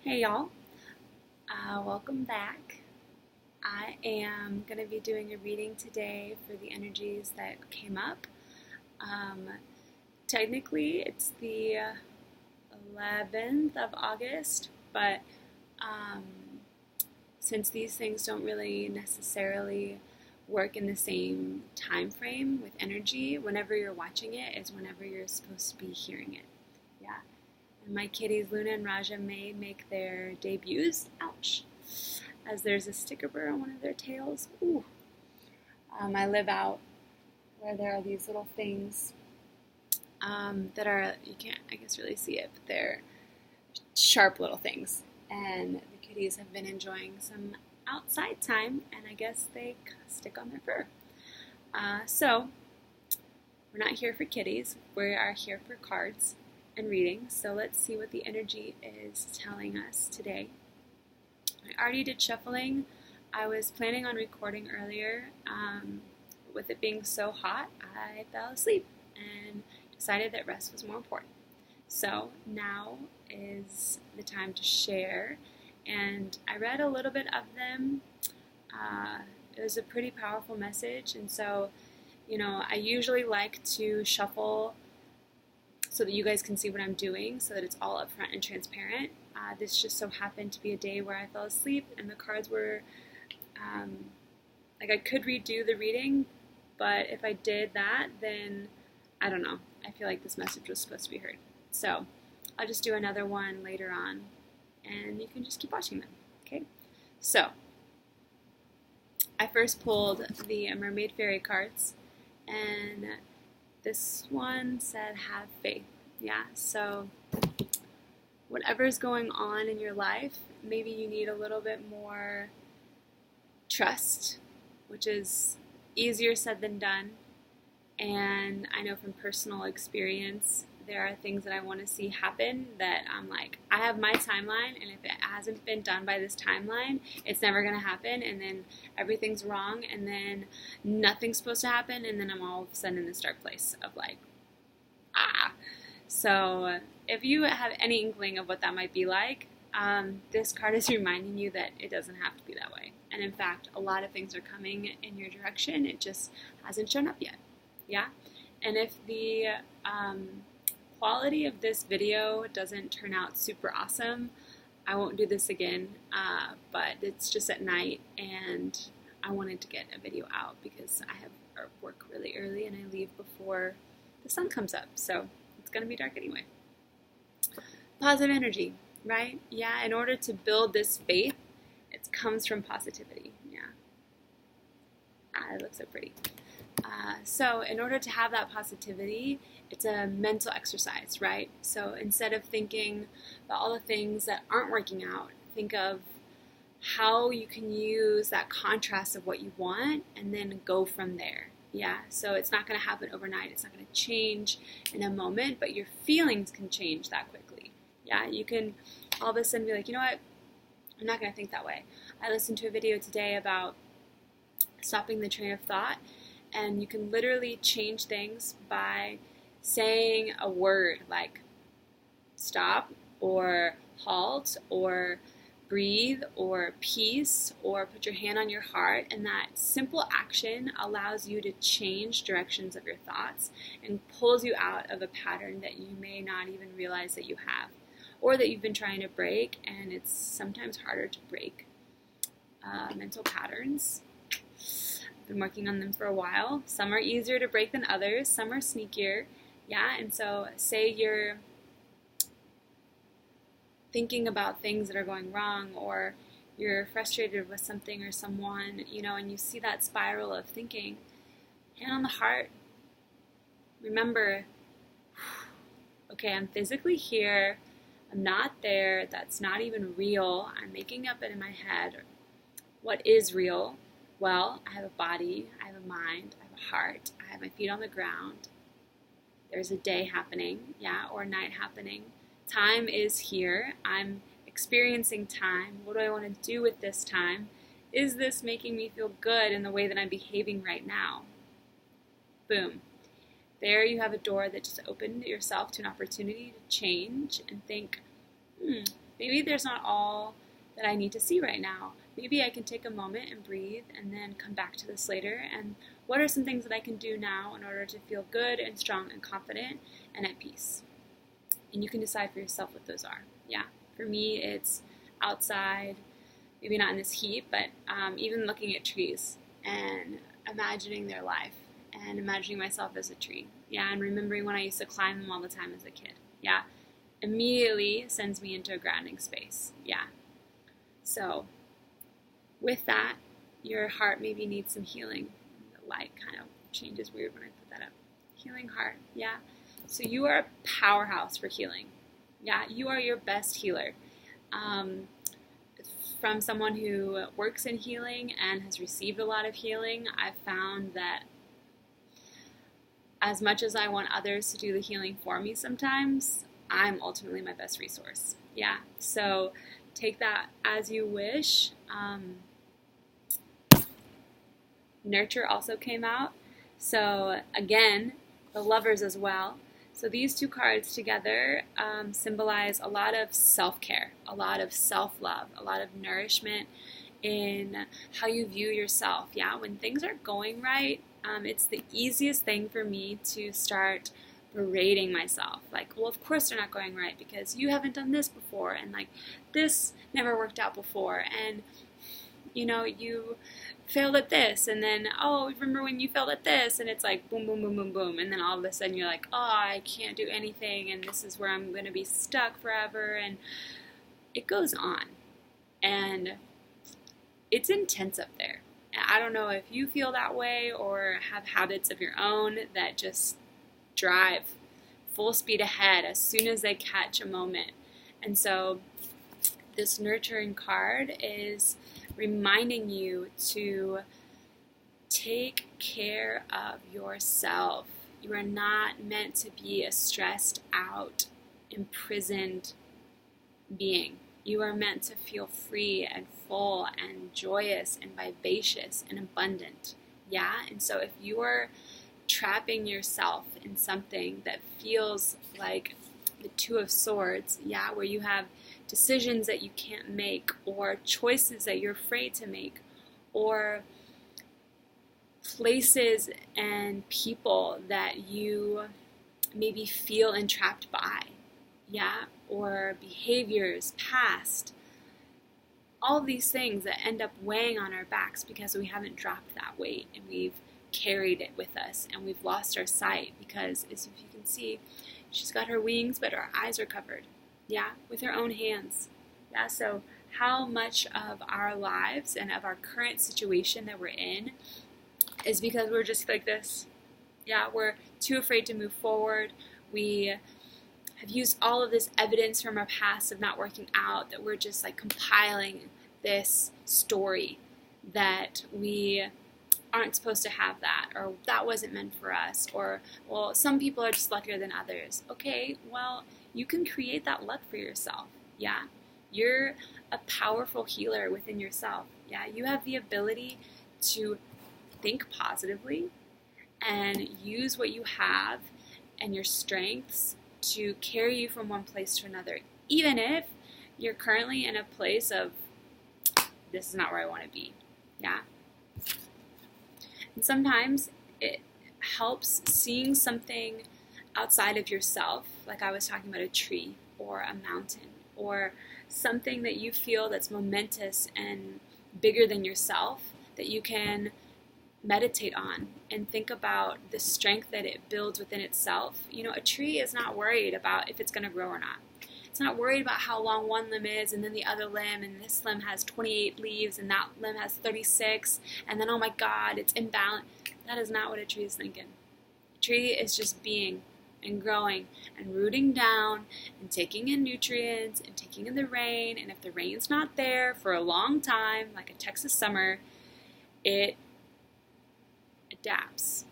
Hey y'all, welcome back. I am going to be doing a reading today for the energies that came up. Um, Technically, it's the 11th of August, but um, since these things don't really necessarily work in the same time frame with energy, whenever you're watching it is whenever you're supposed to be hearing it. Yeah. And my kitties Luna and Raja may make their debuts. Ouch. As there's a sticker burr on one of their tails. Ooh. I live out where there are these little things that are, you can't, I guess, really see it, but they're sharp little things. And the kitties have been enjoying some outside time, and I guess they stick on their fur. So, we're not here for kitties. We are here for cards and reading. So let's see what the energy is telling us today. I already did shuffling. I was planning on recording earlier. With it being so hot, I fell asleep and decided that rest was more important. So now is the time to share. And I read a little bit of them. It was a pretty powerful message. And so, I usually like to shuffle so that you guys can see what I'm doing, so that it's all upfront and transparent. This just so happened to be a day where I fell asleep and the cards were, I could redo the reading, but if I did that, then I don't know. I feel like this message was supposed to be heard. So I'll just do another one later on, and you can just keep watching them, okay? So I first pulled the Mermaid Fairy cards, and this one said, have faith. Yeah, so whatever's going on in your life, maybe you need a little bit more trust, which is easier said than done. And I know from personal experience, there are things that I want to see happen that I'm like, I have my timeline, and if it hasn't been done by this timeline, it's never going to happen, and then everything's wrong, and then nothing's supposed to happen, and then I'm all of a sudden in this dark place of like, So if you have any inkling of what that might be like, this card is reminding you that it doesn't have to be that way. And in fact, a lot of things are coming in your direction, it just hasn't shown up yet. Yeah? And if the quality of this video doesn't turn out super awesome, I won't do this again, but it's just at night, and I wanted to get a video out because I have work really early and I leave before the sun comes up, so it's going to be dark anyway. Positive energy, right? Yeah, in order to build this faith, it comes from positivity. Yeah. It looks so pretty. So in order to have that positivity, it's a mental exercise, right? So instead of thinking about all the things that aren't working out, think of how you can use that contrast of what you want and then go from there. Yeah, so it's not going to happen overnight. It's not going to change in a moment, but your feelings can change that quickly. Yeah, you can all of a sudden be like, you know what? I'm not going to think that way. I listened to a video today about stopping the train of thought, and you can literally change things by saying a word like stop or halt or breathe or peace or put your hand on your heart, and that simple action allows you to change directions of your thoughts and pulls you out of a pattern that you may not even realize that you have or that you've been trying to break, and it's sometimes harder to break mental patterns. I've been working on them for a while. Some are easier to break than others. Some are sneakier. Yeah, and so say you're thinking about things that are going wrong, or you're frustrated with something or someone, and you see that spiral of thinking, hand on the heart. Remember, okay, I'm physically here. I'm not there. That's not even real. I'm making up it in my head. What is real? Well, I have a body, I have a mind, I have a heart, I have my feet on the ground. There's a day happening, yeah, or a night happening. Time is here. I'm experiencing time. What do I want to do with this time? Is this making me feel good in the way that I'm behaving right now? Boom. There you have a door that just opened yourself to an opportunity to change and think, Maybe there's not all that I need to see right now. Maybe I can take a moment and breathe and then come back to this later. And what are some things that I can do now in order to feel good and strong and confident and at peace? And you can decide for yourself what those are. Yeah, for me, it's outside, maybe not in this heat, but even looking at trees and imagining their life and imagining myself as a tree. Yeah, and remembering when I used to climb them all the time as a kid. Yeah, immediately sends me into a grounding space. Yeah. So with that, your heart maybe needs some healing. The light kind of changes weird when I put that up. Healing heart. Yeah. So you are a powerhouse for healing. Yeah, you are your best healer. From someone who works in healing and has received a lot of healing, I've found that as much as I want others to do the healing for me sometimes, I'm ultimately my best resource. Yeah, so take that as you wish. Nurture also came out. So again, the lovers as well. So these two cards together symbolize a lot of self-care, a lot of self-love, a lot of nourishment in how you view yourself. Yeah, when things are going right, it's the easiest thing for me to start berating myself. Like, well, of course they're not going right because you haven't done this before, and like this never worked out before, and you know, you failed at this, and then, oh, remember when you failed at this, and it's like boom, boom, boom, boom, boom, and then all of a sudden you're like, oh, I can't do anything, and this is where I'm going to be stuck forever, and it goes on, and it's intense up there. And I don't know if you feel that way or have habits of your own that just drive full speed ahead as soon as they catch a moment. And so this nurturing card is reminding you to take care of yourself. You are not meant to be a stressed out, imprisoned being. You are meant to feel free and full and joyous and vivacious and abundant. Yeah? And so if you are trapping yourself in something that feels like the Two of Swords, yeah, where you have decisions that you can't make, or choices that you're afraid to make, or places and people that you maybe feel entrapped by, yeah, or behaviors, past, all of these things that end up weighing on our backs because we haven't dropped that weight and we've carried it with us and we've lost our sight because, as if you can see, she's got her wings but her eyes are covered, yeah, with her own hands. Yeah, so how much of our lives and of our current situation that we're in is because we're just like this. Yeah, we're too afraid to move forward. We have used all of this evidence from our past of not working out, that we're just like compiling this story that we aren't supposed to have that, or that wasn't meant for us, or, well, some people are just luckier than others. Okay, well, you can create that luck for yourself. Yeah, you're a powerful healer within yourself. Yeah, you have the ability to think positively and use what you have and your strengths to carry you from one place to another, even if you're currently in a place of, this is not where I want to be. Yeah. And sometimes it helps seeing something outside of yourself, like I was talking about a tree or a mountain, or something that you feel that's momentous and bigger than yourself, that you can meditate on and think about the strength that it builds within itself. You know, a tree is not worried about if it's going to grow or not. It's not worried about how long one limb is and then the other limb, and this limb has 28 leaves and that limb has 36, and then, oh my God, it's imbalanced. That is not what a tree is thinking. A tree is just being and growing and rooting down and taking in nutrients and taking in the rain, and if the rain's not there for a long time, like a Texas summer, it adapts,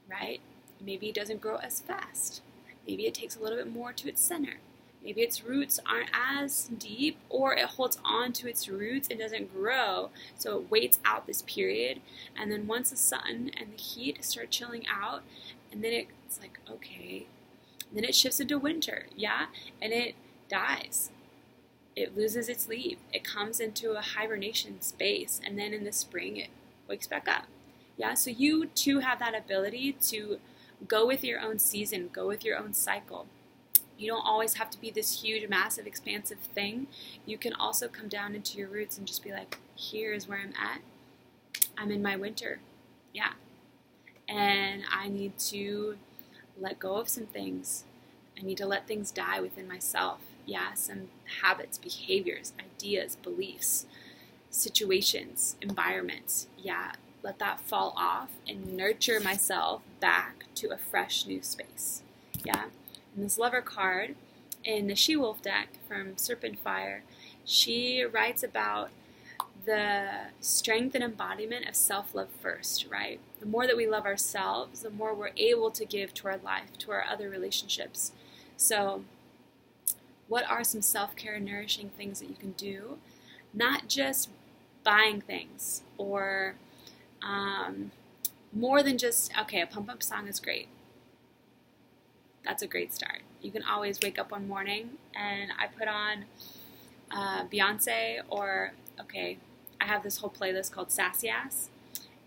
right? Maybe it doesn't grow as fast. Maybe it takes a little bit more to its center. Maybe its roots aren't as deep, or it holds on to its roots and doesn't grow, so it waits out this period, and then once the sun and the heat start chilling out, and then it's like, okay, and then it shifts into winter, yeah, and it dies. it loses its leaf. It comes into a hibernation space, and then in the spring it wakes back up. Yeah, so you too have that ability to go with your own season, go with your own cycle. You don't always have to be this huge, massive, expansive thing. You can also come down into your roots and just be like, here's where I'm at. I'm in my winter. Yeah. And I need to let go of some things. I need to let things die within myself. Yeah, some habits, behaviors, ideas, beliefs, situations, environments. Yeah, let that fall off and nurture myself back to a fresh new space. Yeah, and this Lover card in the She-Wolf deck from Serpent Fire, she writes about the strength and embodiment of self-love first, right? The more that we love ourselves, the more we're able to give to our life, to our other relationships. So what are some self-care nourishing things that you can do? Not just buying things or more than just, okay, a pump-up song is great. That's a great start. You can always wake up one morning and I put on Beyonce or, okay, I have this whole playlist called Sassy Ass,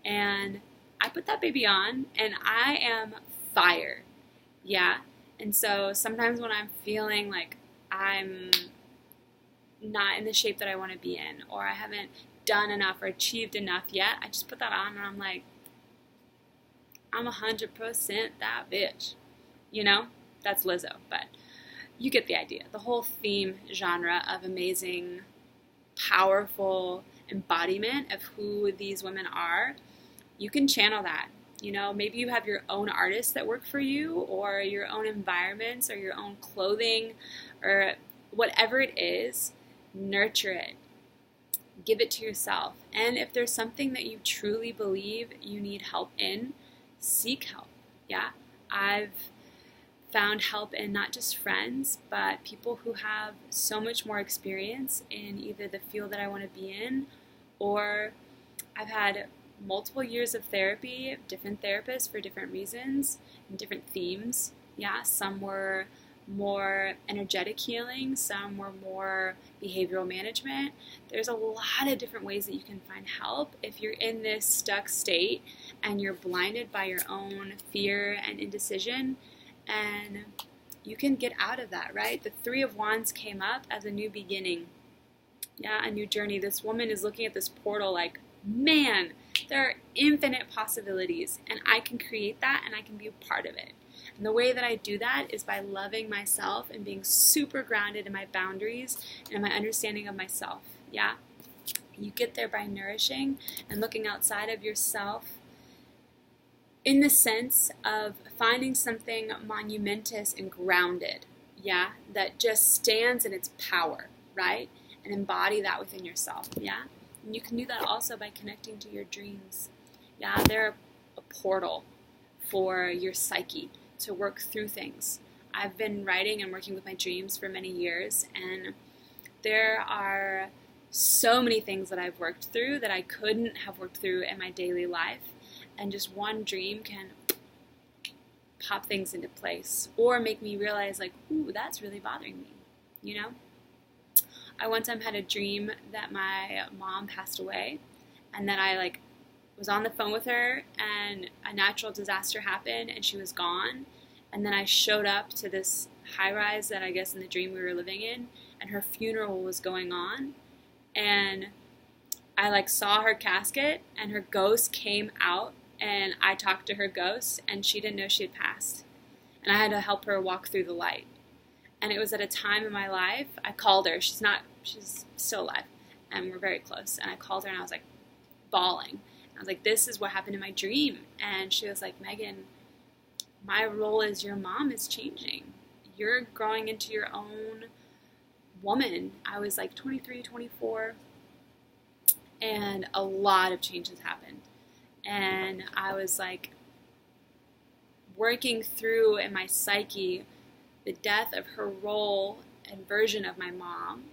and I put that baby on and I am fire. Yeah. And so sometimes when I'm feeling like I'm not in the shape that I want to be in, or I haven't done enough or achieved enough yet, I just put that on and I'm like, I'm 100% that bitch. You know? That's Lizzo, but you get the idea. The whole theme genre of amazing, powerful embodiment of who these women are, you can channel that. You know, maybe you have your own artists that work for you, or your own environments, or your own clothing, or whatever it is, nurture it. Give it to yourself. And if there's something that you truly believe you need help in, seek help. Yeah, I've found help in not just friends, but people who have so much more experience in either the field that I want to be in, or I've had multiple years of therapy, different therapists for different reasons and different themes. Yeah, some were more energetic healing, some were more behavioral management. There's a lot of different ways that you can find help if you're in this stuck state and you're blinded by your own fear and indecision, and you can get out of that, right? The Three of Wands came up as a new beginning. Yeah, a new journey. This woman is looking at this portal like, man, there are infinite possibilities, and I can create that, and I can be a part of it. And the way that I do that is by loving myself and being super grounded in my boundaries and my understanding of myself. Yeah, you get there by nourishing and looking outside of yourself in the sense of finding something monumentous and grounded, yeah, that just stands in its power, right? And embody that within yourself, yeah? And you can do that also by connecting to your dreams. Yeah, they're a portal for your psyche to work through things. I've been writing and working with my dreams for many years, and there are so many things that I've worked through that I couldn't have worked through in my daily life. And just one dream can pop things into place or make me realize, like, ooh, that's really bothering me, you know? I one time had a dream that my mom passed away, and then I, was on the phone with her, and a natural disaster happened, and she was gone. And then I showed up to this high-rise that I guess in the dream we were living in, and her funeral was going on. And I, saw her casket, and her ghost came out, and I talked to her ghost, and she didn't know she had passed. And I had to help her walk through the light. And it was at a time in my life, I called her. She's still alive, and we're very close. And I called her, and I was, bawling. I was like, this is what happened in my dream. And she was like, Megan, my role as your mom is changing. You're growing into your own woman. I was 23, 24, and a lot of changes happened. And I was working through in my psyche the death of her role and version of my mom.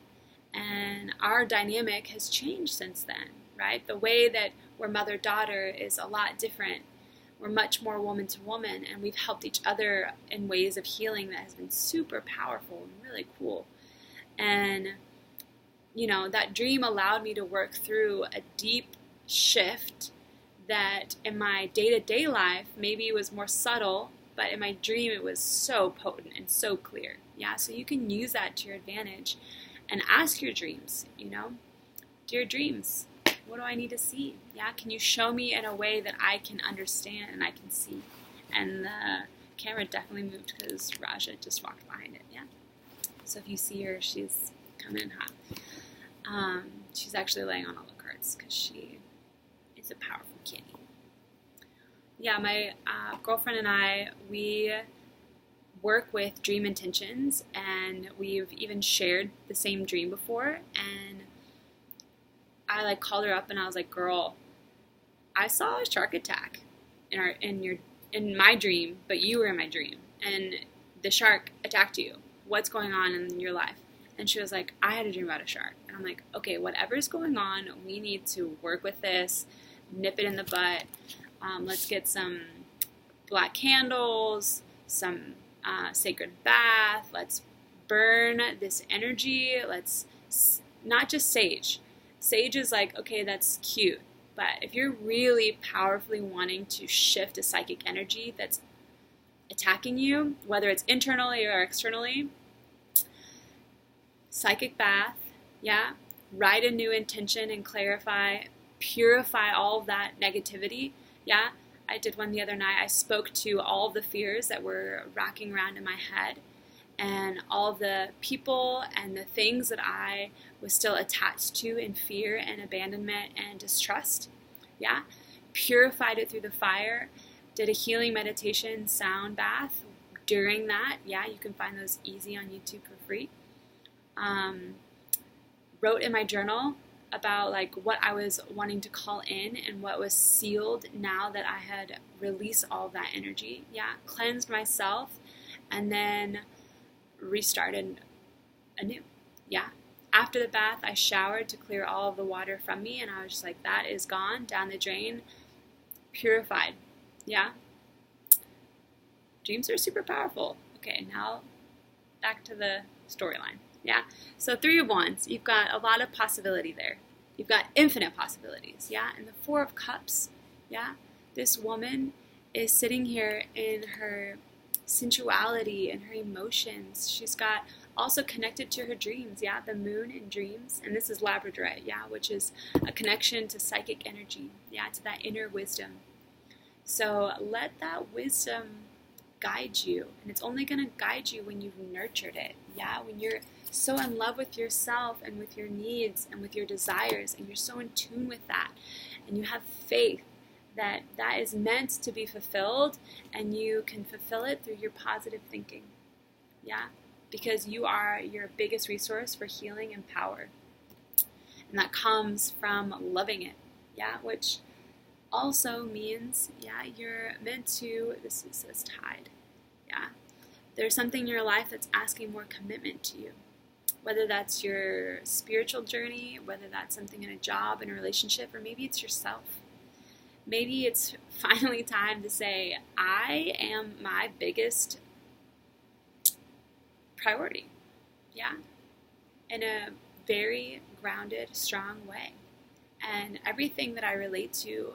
And our dynamic has changed since then, right? The way that we're mother-daughter is a lot different. We're much more woman to woman, and we've helped each other in ways of healing that has been super powerful and really cool. And that dream allowed me to work through a deep shift that in my day-to-day life, maybe it was more subtle, but in my dream, it was so potent and so clear. Yeah, so you can use that to your advantage and ask your dreams, dear dreams, what do I need to see? Yeah, can you show me in a way that I can understand and I can see? And the camera definitely moved because Raja just walked behind it. Yeah. So if you see her, she's coming in hot. She's actually laying on all the cards because she is a powerful kitty. Yeah, my girlfriend and I, we work with dream intentions, and we've even shared the same dream before. And I called her up and I was like, "Girl, I saw a shark attack in my dream, but you were in my dream, and the shark attacked you. What's going on in your life?" And she was like, "I had a dream about a shark." And I'm like, "Okay, whatever's going on, we need to work with this, nip it in the butt. Let's get some black candles, some sacred bath. Let's burn this energy. Let's not just sage. Sage is like, okay, that's cute. But if you're really powerfully wanting to shift a psychic energy that's attacking you, whether it's internally or externally, psychic bath, yeah, write a new intention and clarify, purify all of that negativity, yeah. I did one the other night. I spoke to all of the fears that were racking around in my head and all of the people and the things that I was still attached to in fear and abandonment and distrust, yeah. Purified it through the fire, did a healing meditation sound bath during that, yeah. You can find those easy on YouTube for free. Wrote in my journal about what I was wanting to call in and what was sealed now that I had released all of that energy. Yeah, cleansed myself and then restarted anew. Yeah. After the bath, I showered to clear all of the water from me, and I was just like, that is gone, down the drain, purified. Yeah. Dreams are super powerful. Okay, now back to the storyline. Yeah, so 3 of Wands, you've got a lot of possibility there. You've got infinite possibilities, yeah? And the 4 of Cups, yeah? This woman is sitting here in her sensuality and her emotions. She's got also connected to her dreams, yeah? The moon in dreams, and this is Labradorite, yeah? Which is a connection to psychic energy, yeah? To that inner wisdom. So let that wisdom guide you, and it's only going to guide you when you've nurtured it, yeah? When you're so in love with yourself and with your needs and with your desires, and you're so in tune with that, and you have faith that that is meant to be fulfilled, and you can fulfill it through your positive thinking, yeah? Because you are your biggest resource for healing and power, and that comes from loving it, yeah? Which also means, yeah, you're meant to, this says tide, yeah? There's something in your life that's asking more commitment to you. Whether that's your spiritual journey, whether that's something in a job, in a relationship, or maybe it's yourself. Maybe it's finally time to say, I am my biggest priority, yeah? In a very grounded, strong way. And everything that I relate to,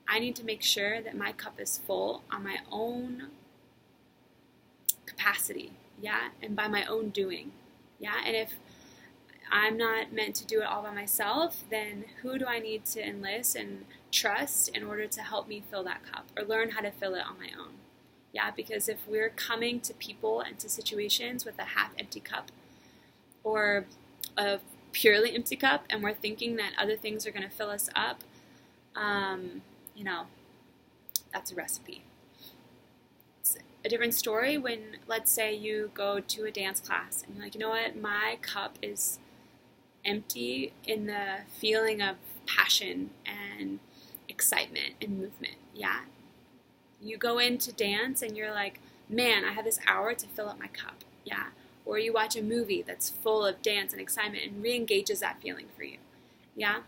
I need to make sure that my cup is full on my own capacity, yeah? And by my own doing. Yeah, and if I'm not meant to do it all by myself, then who do I need to enlist and trust in order to help me fill that cup or learn how to fill it on my own? Yeah, because if we're coming to people and to situations with a half-empty cup or a purely empty cup, and we're thinking that other things are going to fill us up, that's a recipe. A different story when, let's say, you go to a dance class and you're like, you know what, my cup is empty in the feeling of passion and excitement and movement, yeah? You go into dance and you're like, man, I have this hour to fill up my cup, yeah? Or you watch a movie that's full of dance and excitement and re-engages that feeling for you, yeah?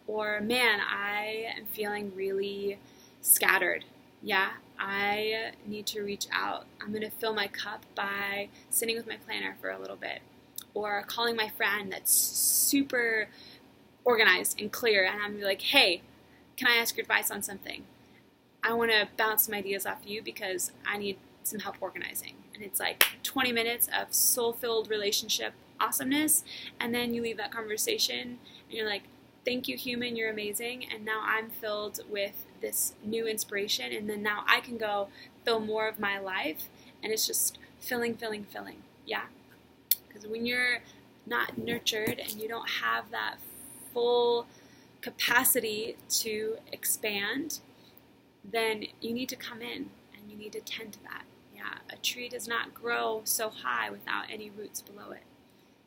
Or, man, I am feeling really scattered, yeah? I need to reach out. I'm going to fill my cup by sitting with my planner for a little bit. or calling my friend that's super organized and clear, and I'm like, hey, can I ask your advice on something? I want to bounce some ideas off you because I need some help organizing. And it's like 20 minutes of soul-filled relationship awesomeness, and then you leave that conversation and you're like, thank you, human, you're amazing, and now I'm filled with this new inspiration, and then now I can go fill more of my life, and it's just filling, yeah? Because when you're not nurtured and you don't have that full capacity to expand, then you need to come in and you need to tend to that. Yeah, a tree does not grow so high without any roots below it.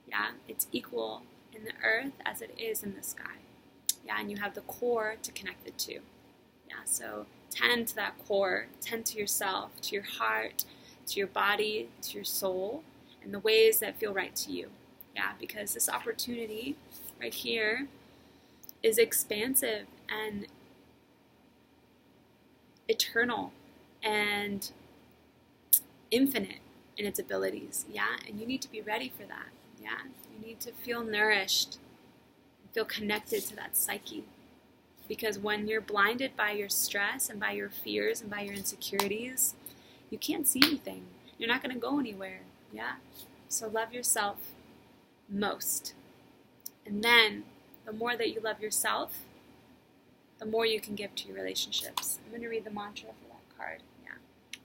Yeah, it's equal in the earth as it is in the sky. Yeah, and you have the core to connect it to. Yeah, so tend to that core, tend to yourself, to your heart, to your body, to your soul, and the ways that feel right to you. Yeah, because this opportunity right here is expansive and eternal and infinite in its abilities. Yeah, and you need to be ready for that. Yeah, you need to feel nourished, feel connected to that psyche. Because when you're blinded by your stress and by your fears and by your insecurities, you can't see anything. You're not going to go anywhere. Yeah, so love yourself most. And then the more that you love yourself, the more you can give to your relationships. I'm going to read the mantra for that card. Yeah.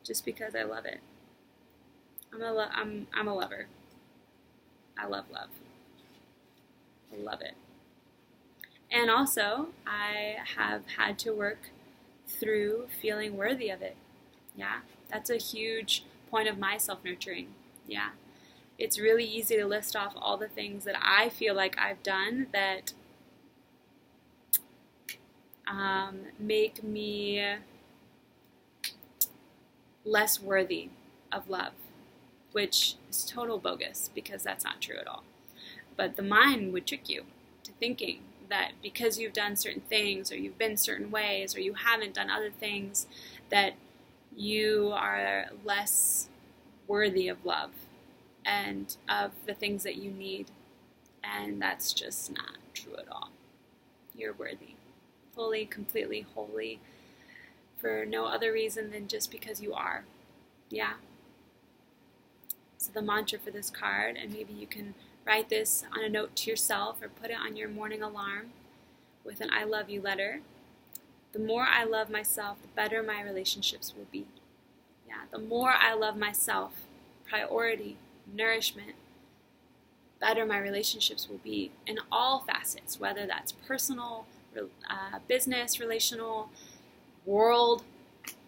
Just because I love it. I'm a lover. I love love. I love it. And also, I have had to work through feeling worthy of it. Yeah. That's a huge point of my self-nurturing. Yeah. It's really easy to list off all the things that I feel like I've done that make me less worthy of love, which is total bogus because that's not true at all. But the mind would trick you to thinking that because you've done certain things or you've been certain ways or you haven't done other things that you are less worthy of love and of the things that you need. And that's just not true at all. You're worthy. Fully, completely, wholly, for no other reason than just because you are. Yeah. So the mantra for this card, and maybe you can write this on a note to yourself or put it on your morning alarm with an I love you letter. The more I love myself, the better my relationships will be. Yeah, the more I love myself, priority, nourishment, better my relationships will be in all facets, whether that's personal, business, relational, world,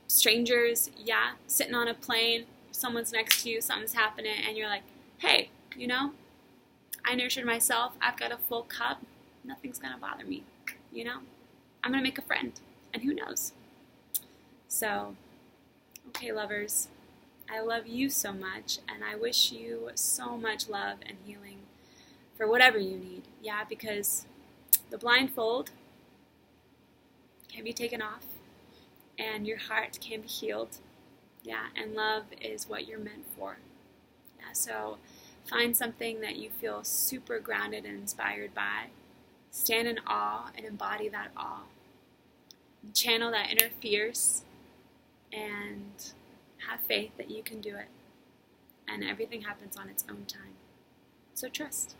strangers, yeah, sitting on a plane, someone's next to you, something's happening, and you're like, hey, you know, I nurtured myself, I've got a full cup, nothing's gonna bother me, you know, I'm gonna make a friend, and who knows. So, okay, lovers, I love you so much, and I wish you so much love and healing for whatever you need, yeah, because the blindfold can be taken off, and your heart can be healed, yeah, and love is what you're meant for, yeah, so find something that you feel super grounded and inspired by, stand in awe and embody that awe, channel that inner fierce, and have faith that you can do it, and everything happens on its own time, so trust.